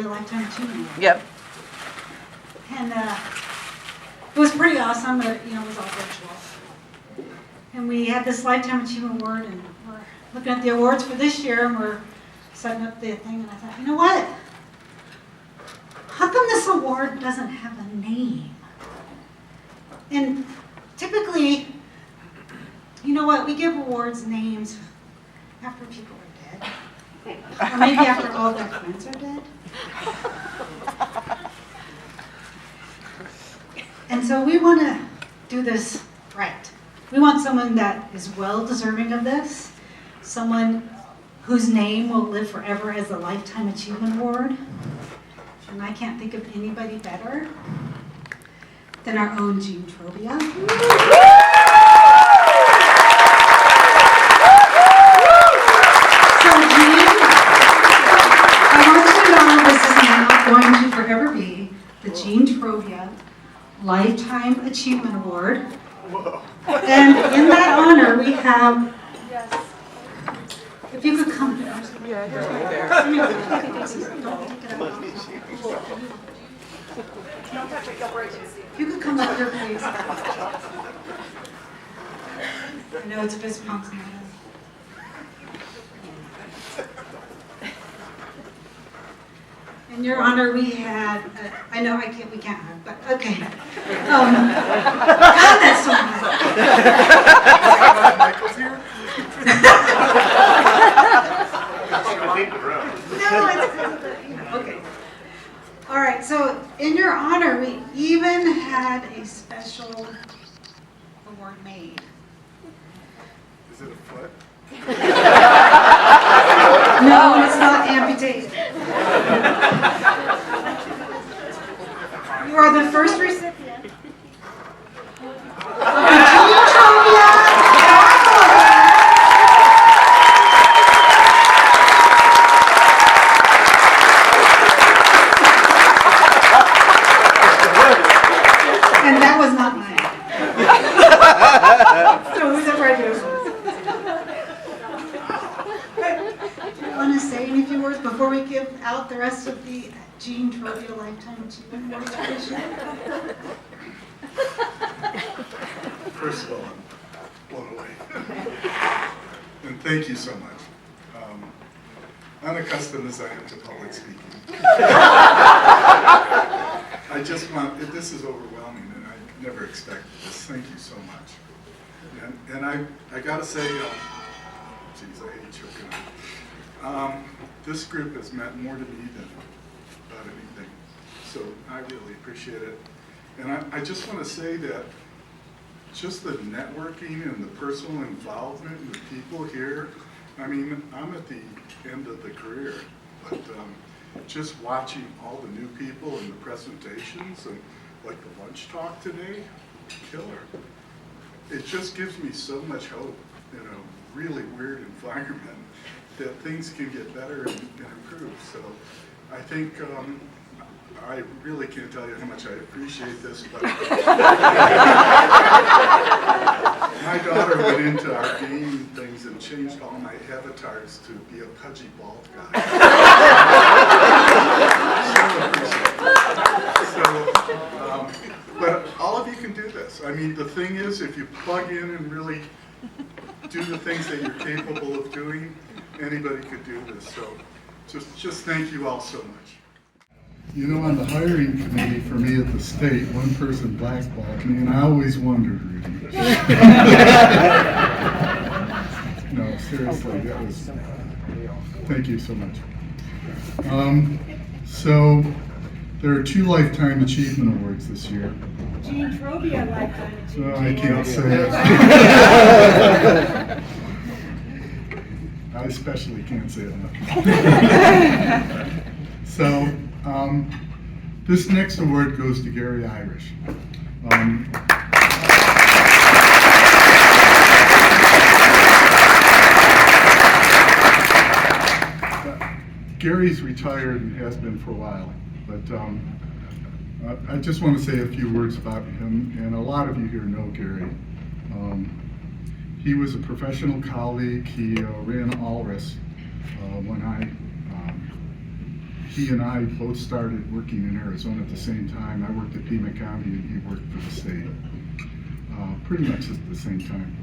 Trobia Lifetime Achievement Award. Yep. And it was pretty awesome, but it was all virtual. And we had this Lifetime Achievement Award, and we're looking at the awards for this year, and we're setting up the thing, and I thought, you know what? How come this award doesn't have a name? And typically, you know what, we give awards names after people are dead. Or maybe after all their friends are dead. And so we want to do this right. We want someone that is well deserving of this, someone whose name will live forever as the Lifetime Achievement Award. And I can't think of anybody better than our own Gene Trobia. So Gene, I want you to know this is now going to forever be the Gene Trobia Lifetime Achievement Award. And in that honor, we have, if you could come here. Yeah, here's right there. Don't touch it, you'll break it. If you could come up here, please. I know it's a fist pump. In your honor, we had, I know we can't hug, but okay. God, that's so nice. Michael's here? No, it's okay. All right, so in your honor, we even had a special award made. Is it a foot? No, it's not amputated. You are the first recipient of the Gene Trobia. And that was not mine. So who's up right here? Do you want to say any few words before we give out the rest of the Gene Trobia Lifetime Achievement Awards this year? First of all, I'm blown away. And thank you so much. Unaccustomed as I am to public speaking. I just want, this is overwhelming, and I never expected this. Thank you so much. And I gotta say, geez, I hate choking up. This group has meant more to me than about anything. So I really appreciate it. And I just want to say that just the networking and the personal involvement with people here, I mean, I'm at the end of the career, but just watching all the new people and the presentations and like the lunch talk today, killer. It just gives me so much hope in a really weird environment that things can get better and improve. So I think I really can't tell you how much I appreciate this, but my daughter went into our game things and changed all my avatars to be a pudgy bald guy. But all of you can do this. I mean, the thing is, if you plug in and really do the things that you're capable of doing, anybody could do this. So just thank you all so much. You know, on the hiring committee for me at the state, one person blackballed me, and I always wondered, Rudy. No, seriously, that was, thank you so much. So, there are 2 Lifetime Achievement Awards this year. Gene Trobia Lifetime Achievement I can't say it. I especially can't say it enough. So, this next award goes to 𝐀𝐫𝐢𝐳𝐶. Gary's retired and has been for a while, but I just want to say a few words about him, and a lot of you here know Gary. He was a professional colleague. He ran ALRIS when I he and I both started working in Arizona at the same time. I worked at Pima County and he worked for the state, pretty much at the same time.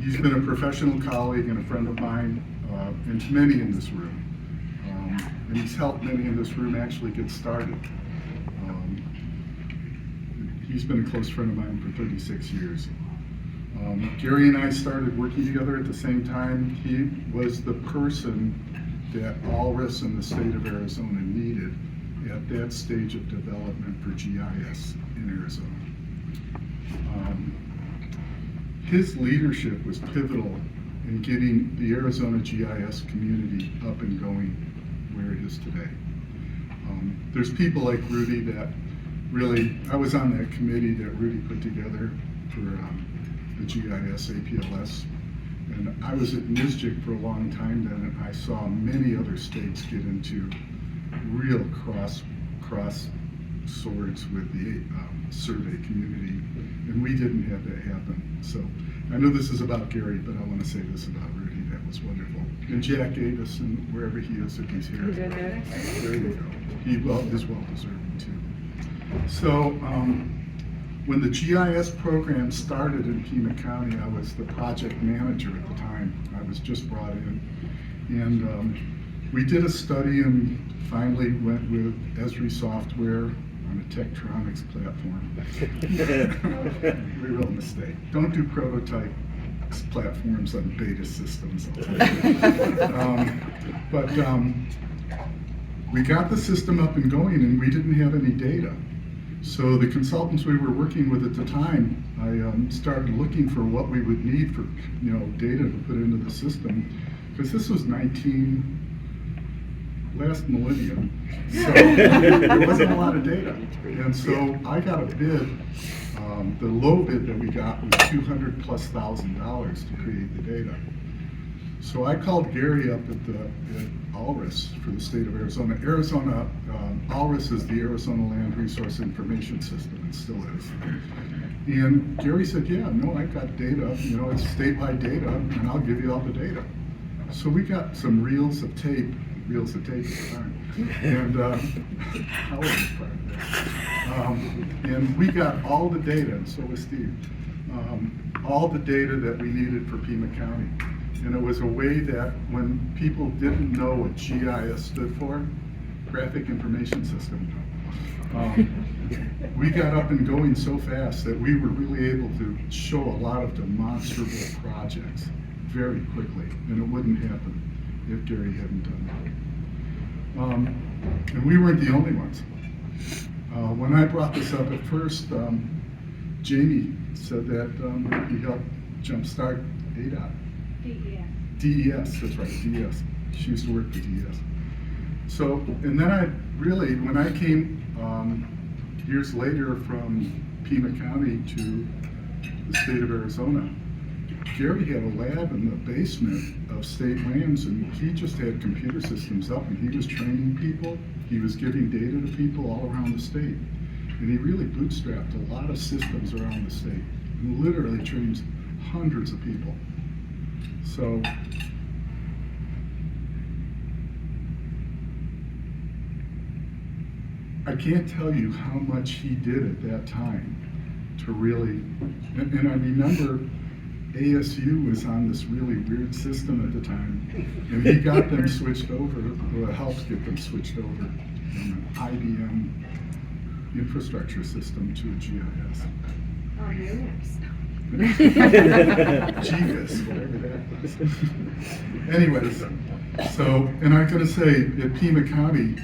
He's been a professional colleague and a friend of mine, and to many in this room. And he's helped many in this room actually get started. He's been a close friend of mine for 36 years. Gary and I started working together at the same time. He was the person that 𝐀𝐫𝐢𝐳 and the state of Arizona needed at that stage of development for GIS in Arizona. His leadership was pivotal in getting the Arizona GIS community up and going where it is today. There's people like Rudy that really, I was on that committee that Rudy put together for the GIS APLS, and I was at 𝐁𝐵𝐺IC for a long time then, and I saw many other states get into real cross swords with the survey community, and we didn't have that happen. So I know this is about Gary, but I want to say this about Rudy. That was wonderful. And Jack Davis, and wherever he is, if he's here. There you go. He is well deserving too. So when the GIS program started in Pima County, I was the project manager at the time. I was just brought in. And we did a study and finally went with Esri software on a Tektronix platform. Real mistake. Don't do prototype platforms on beta systems. But we got the system up and going and we didn't have any data. So the consultants we were working with at the time, I started looking for what we would need for data to put into the system, because this was last millennium, so there wasn't a lot of data. And so I got a bid, the low bid that we got was $200,000+ to create the data. So I called Gary up at 𝐀𝐫𝐢𝐳 for the state of Arizona. 𝐀𝐫𝐢𝐳 is the Arizona Land Resource Information System, and still is. And Gary said, yeah, no, I've got data, it's statewide data, and I'll give you all the data. So we got some reels of tape at the time, and I was part of that. And we got all the data, and so was Steve, all the data that we needed for Pima County. And it was a way that when people didn't know what GIS stood for, Graphic Information System, we got up and going so fast that we were really able to show a lot of demonstrable projects very quickly, and it wouldn't happen if Gary hadn't done that. And we weren't the only ones. When I brought this up at first, Jami said that he helped jumpstart ADOT. DES, that's right, DES. She used to work for DES. So, and then when I came years later from Pima County to the state of Arizona, Gary had a lab in the basement of state lands, and he just had computer systems up, and he was training people. He was giving data to people all around the state. And he really bootstrapped a lot of systems around the state, and literally trains hundreds of people. So, I can't tell you how much he did at that time to really, and I remember ASU was on this really weird system at the time, and he got them switched over, or helped get them switched over from an IBM infrastructure system to a GIS. Oh, yes. GIS, whatever that was. Anyways, so, and I'm going to say, at Pima County,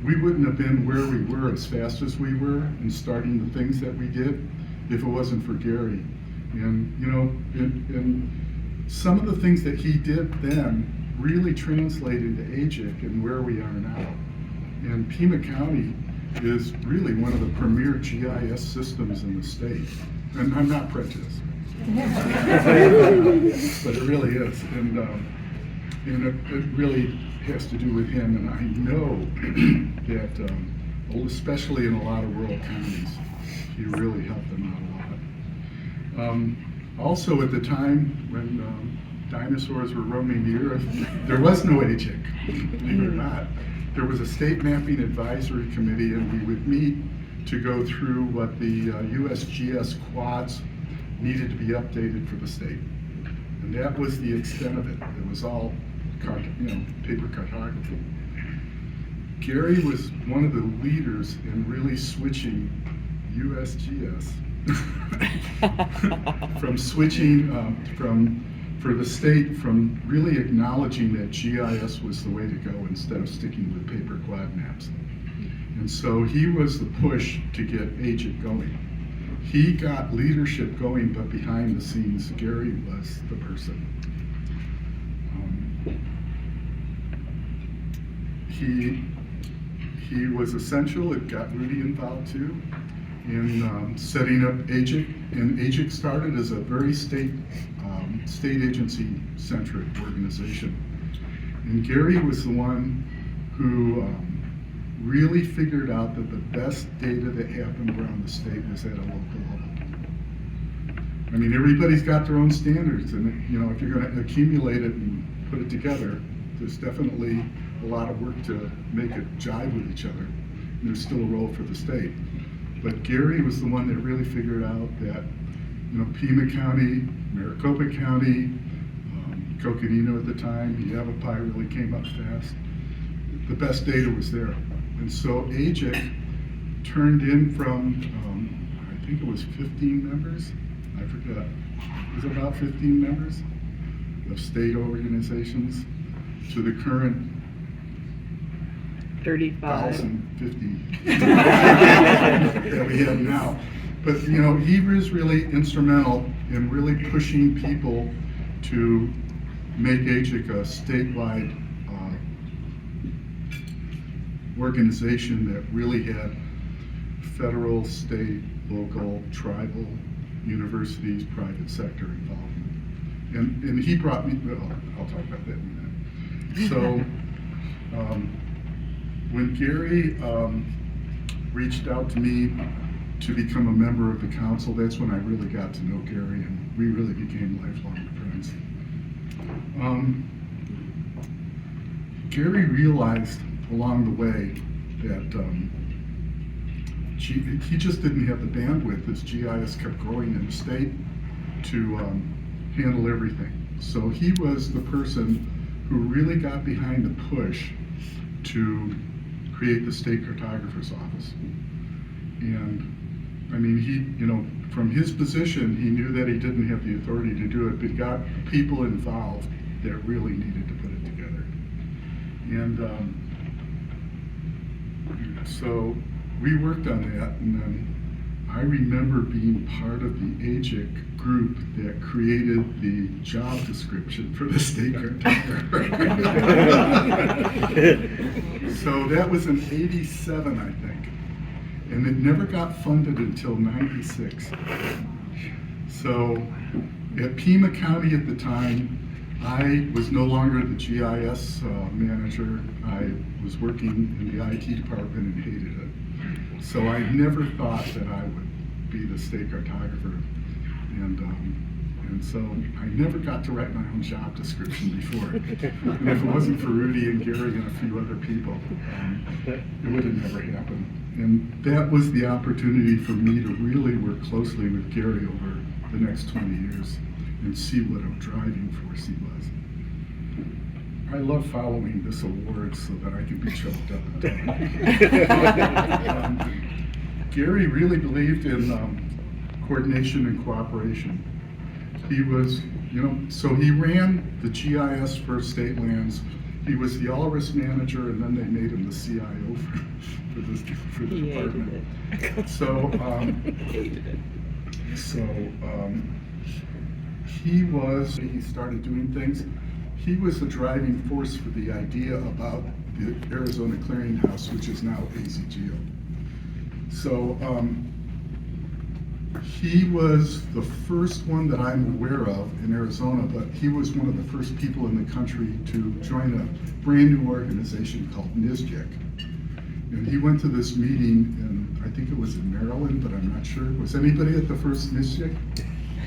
we wouldn't have been where we were as fast as we were in starting the things that we did if it wasn't for Gary. And, and some of the things that he did then really translated to AGIC and where we are now. And Pima County is really one of the premier GIS systems in the state. And I'm not prejudiced, but it really is. And it really has to do with him. And I know that, especially in a lot of rural counties, he really helped them out a lot. Also at the time when dinosaurs were roaming the earth, there was no AGIC, believe it or not. There was a state mapping advisory committee, and we would meet to go through what the USGS quads needed to be updated for the state. And that was the extent of it. It was all paper cartography. Gary was one of the leaders in really switching USGS from switching for the state from really acknowledging that GIS was the way to go instead of sticking with paper quad maps. And so he was the push to get AGIC going. He got leadership going, but behind the scenes, Gary was the person. He was essential. It got Rudy involved too in setting up AGIC. And AGIC started as a very state agency-centric organization. And Gary was the one who really figured out that the best data that happened around the state was at a local level. I mean, everybody's got their own standards, and if you're going to accumulate it and put it together, there's definitely a lot of work to make it jive with each other. And there's still a role for the state. But Gary was the one that really figured out that, Pima County, Maricopa County, Coconino at the time, 𝐀𝐆𝐈� really came up fast. The best data was there. And so AGIC turned in from, I think it was 15 members, I forgot. It was about 15 members of state organizations to the current 1,050 that we have now. But he was really instrumental in really pushing people to make AGIC a statewide organization that really had federal, state, local, tribal, universities, private sector involvement. And he brought me, I'll talk about that in a minute. So when Gary reached out to me to become a member of the council, that's when I really got to know Gary, and we really became lifelong friends. Gary realized along the way that he just didn't have the bandwidth as GIS kept growing in the state to handle everything. So he was the person who really got behind the push to create the state cartographer's office. And I mean, he, from his position, he knew that he didn't have the authority to do it, but got people involved that really needed to put it together. And so we worked on that, and then I remember being part of the AGIC group that created the job description for the state cartographer. So that was in '87, I think. And it never got funded until '96. So at Pima County at the time, I was no longer the GIS manager. I was working in the IT department and hated it. So I never thought that I would be the state cartographer. And so I never got to write my own job description before. And if it wasn't for Rudy and Gary and a few other people, it would have never happened. And that was the opportunity for me to really work closely with Gary over the next 20 years and see what a driving force he was. I love following this award so that I can be choked up. Gary really believed in coordination and cooperation. He was, so he ran the GIS for state lands. He was the all-risk manager, and then they made him the CIO for the department. So, he started doing things. He was the driving force for the idea about the Arizona Clearinghouse, which is now AZGO. So he was the first one that I'm aware of in Arizona, but he was one of the first people in the country to join a brand new organization called 𝐁𝐫𝐢𝐳𝐵. And he went to this meeting, and I think it was in Maryland, but I'm not sure. Was anybody at the first 𝐁𝐫𝐢𝐳𝐵?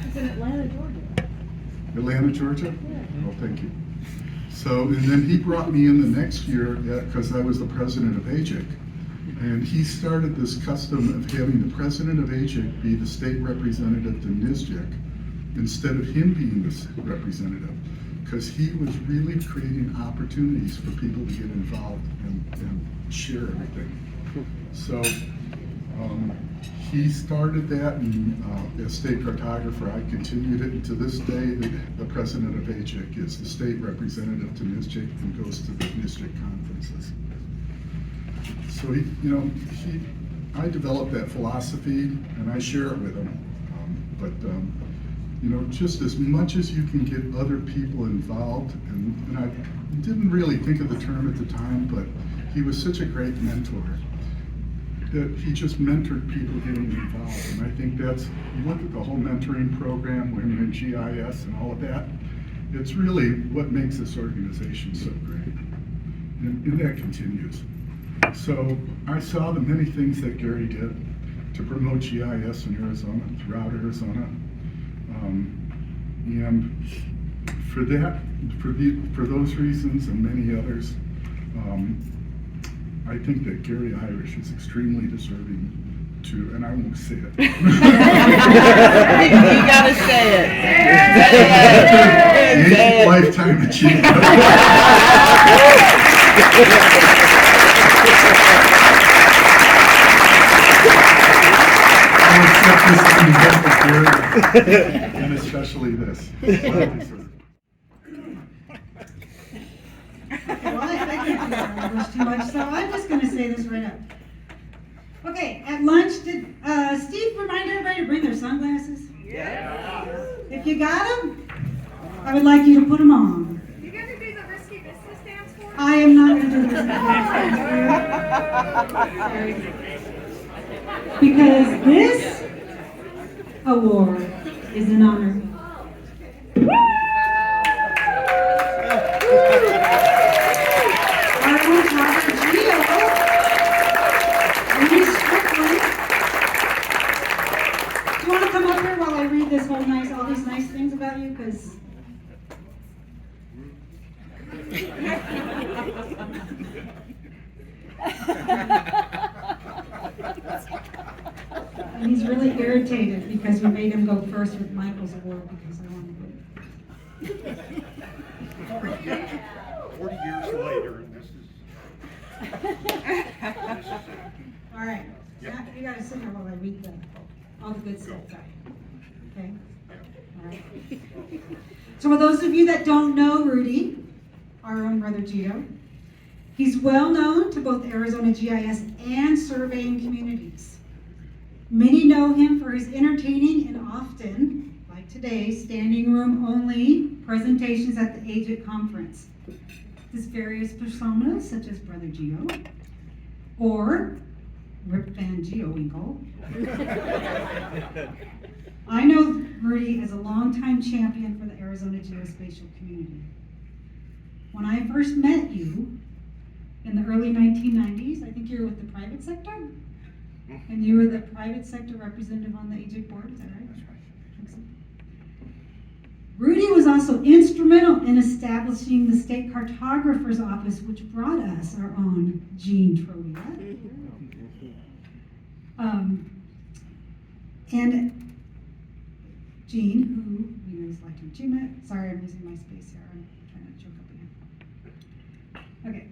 It's in Atlanta, Georgia. Atlanta, Georgia? Oh, thank you. So, and then he brought me in the next year because I was the president of AGIC. And he started this custom of having the president of AGIC be the state representative to NSGIC instead of him being the representative, because he was really creating opportunities for people to get involved and share everything. So he started that, and as state cartographer, I continued it, and to this day, the president of AGIC is the state representative to NSGIC and goes to the NSGIC conferences. So I developed that philosophy, and I share it with him. Just as much as you can get other people involved, and I didn't really think of the term at the time, but he was such a great mentor that he just mentored people getting involved. And I think you look at the whole mentoring program, Women in GIS and all of that, it's really what makes this organization so great. And that continues. So I saw the many things that Gary did to promote GIS in Arizona, throughout Arizona. And for those reasons and many others, I think that Gary Irish is extremely deserving to, and I won't say it. You gotta say it. Eighth lifetime achievement. I'll accept this on behalf of Gary, and especially this. Well, I can't do that too much, so I'm just going to say this right up. Okay, at lunch, did Steve remind everybody to bring their sunglasses? Yeah. If you got them, I would like you to put them on. You gonna do the risky business dance for us? I am not going to do this. Because this award is an honor. Our own Robert Gio, Lee Strickland. Do you want to come up here while I read all these nice things about you? Because and he's really irritated because we made him go first with Michael's award because I wanted to. 40 years later, and this is All right, now you gotta sit here while I read all the good stuff. Okay? All right. So for those of you that don't know Rudy, our own brother Gio, he's well known to both Arizona GIS and surveying communities. Many know him for his entertaining and often, like today, standing room only presentations at the AGIC conference. His various personas, such as Brother Gio, or Rip Van GeoWinkle. I know Rudy as a longtime champion for the Arizona geospatial community. When I first met you in the early 1990s, I think you were with the private sector? And you were the private sector representative on the AGIC board, is that right? That's right. I think so. Rudy was also instrumental in establishing the state cartographer's office, which brought us our own Gene Trobia. And Gene, who we know is lifetime achievement. Sorry, I'm losing my space here. I'm trying to choke up again. Okay.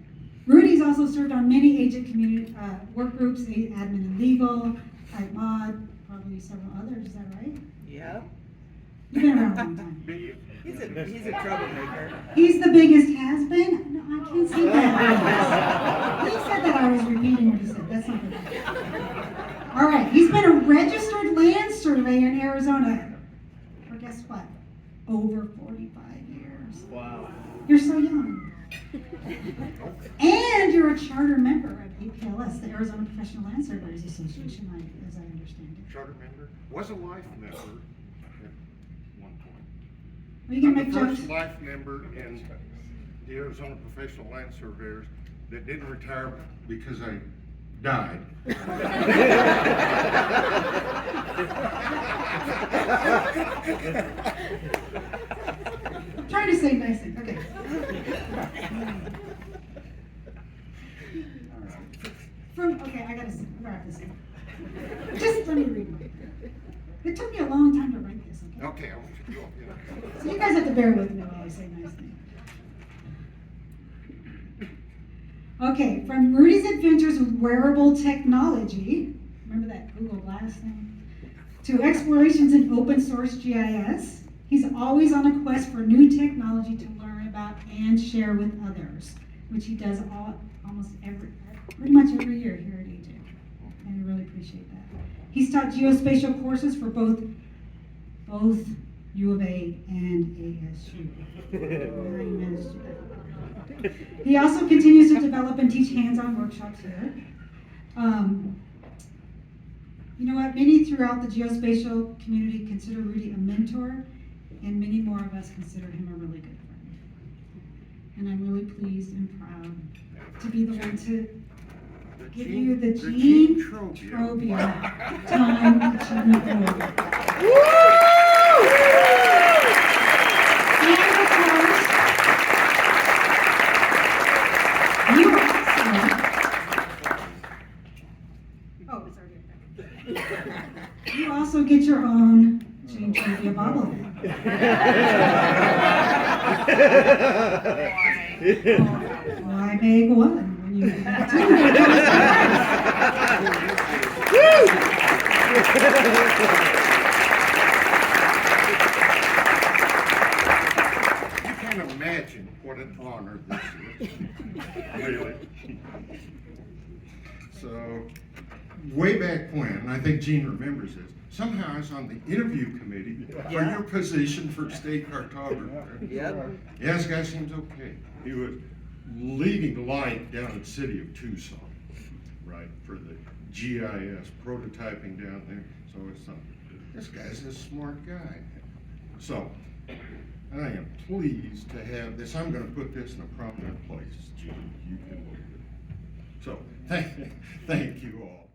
Rudy's also served on many AGIC community work groups, admin and legal, IMOD, probably several others. Is that right? Yeah. You've been around a long time. He's a troublemaker. He's the biggest has-been? No, I can't say that. He said that I was repeating what he said. That's not good. All right, he's been a registered land surveyor in Arizona for guess what? Over 45 years. Wow. You're so young. And you're a charter member of APLS, the Arizona Professional Land Surveyors Association, as I understand it. charter member, was a life member at one point. Are you gonna I'm make the jokes? first life member in the Arizona Professional Land Surveyors that didn't retire because I died. trying to say nice things, okay. Okay, I gotta wrap this up. Just let me read mine. It took me a long time to write this, okay? Okay, I want you to go. Yeah. So you guys have to bear with me while I say nice things. Okay, from Rudy's adventures with wearable technology, remember that Google Glass thing? To explorations in open source GIS, he's always on a quest for new technology to learn about and share with others, which he does pretty much every year here at AGIC, and I really appreciate that. He's taught geospatial courses for both U of A and ASU. How you managed to do that. He also continues to develop and teach hands-on workshops here. You know what? Many throughout the geospatial community consider Rudy a mentor, and many more of us consider him a really good friend. And I'm really pleased and proud to be the one to give you the Gene Trobia Time Achievement Award. And of course, you also get your own Gene Trobia bobblehead. Why make one when you have two? You can't imagine what an honor this is. Really. So, way back when, I think Gene remembers this, somehow I was on the interview committee for your position for state cartographer. Yep. Yeah, this guy seems okay. He was leading light down at the city of Tucson, right, for the GIS prototyping down there. So it's something. This guy's a smart guy. So, I am pleased to have this. I'm going to put this in a prominent place, Gene. You can believe it. So, thank you all.